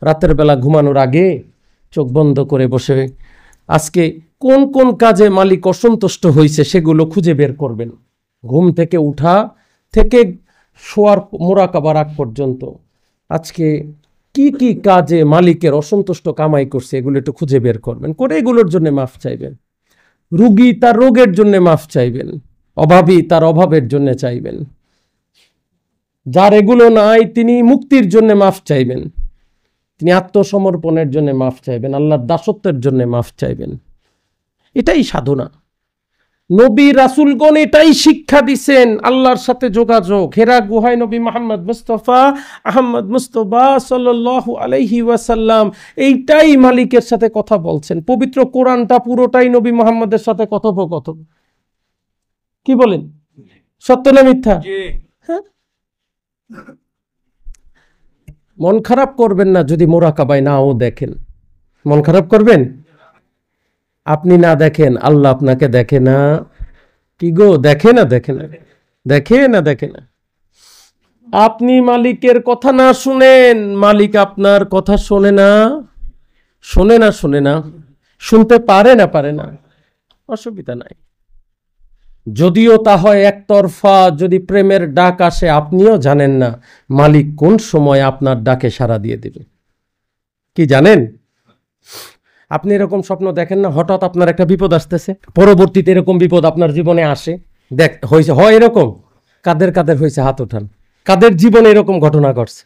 রাতের বেলা ঘুমানোর আগে চোখ বন্ধ করে বসে আজকে কোন কোন কাজে মালিক অসন্তুষ্ট হয়েছে সেগুলো খুঁজে বের করবেন। ঘুম থেকে উঠা থেকে শোয়ার মোরাকাবার আগ পর্যন্ত আজকে কি কি কাজে মালিকের অসন্তুষ্ট কামাই করছে এগুলো একটু খুঁজে বের করবেন, করে এগুলোর জন্য মাফ চাইবেন। রোগী তার রোগের জন্য মাফ চাইবেন, অভাবী তার অভাবের জন্য চাইবেন, যার এগুলো নাই তিনি মুক্তির জন্য মাফ চাইবেন, তিনি আত্মসমর্পণের জন্য মাফ চাইবেন, আল্লাহর দাসত্বের জন্য মাফ চাইবেন। এটাই সাধনা। নবী রাসূলগণ এটাই শিক্ষা দিছেন, আল্লাহর সাথে যোগাযোগ। হেরা গুহায় নবী মুহাম্মদ মুস্তাফা আহমদ মুস্তফা সাল্লাল্লাহু আলাইহি ওয়াসাল্লাম এইটাই মালিকের সাথে কথা বলছেন। পবিত্র কোরআনটা পুরোটাই নবী মুহাম্মদের সাথে কথোপকথন। কি বলেন, সত্য না মিথ্যা? হ্যাঁ, মন খারাপ করবেন না যদি মোরাকাবায় নাও দেখেন। মন খারাপ করবেন? আপনি না দেখেন, আল্লাহ আপনাকে দেখে না? কি গো, দেখে না? দেখে না? দেখে না? দেখে না? আপনি মালিকের কথা না শুনেন, মালিক আপনার কথা শোনে না? শোনে না? শোনে না? শুনতে পারে না? পারে না? অসুবিধা নাই। যদিও তা হয় একতরফা, যদি প্রেমের ডাক আসে আপনিও জানেন না মালিক কোন সময় আপনার ডাকে সাড়া দিয়ে দেবে। কি জানেন? আপনি এরকম স্বপ্ন দেখেন না, হঠাৎ আপনার একটা বিপদ আসতেছে, পরবর্তীতে এরকম বিপদ আপনার জীবনে আসে, হয়েছে, হয় এরকম? কাদের কাদের হয়েছে হাত ওঠান, কাদের জীবনে এরকম ঘটনা ঘটছে?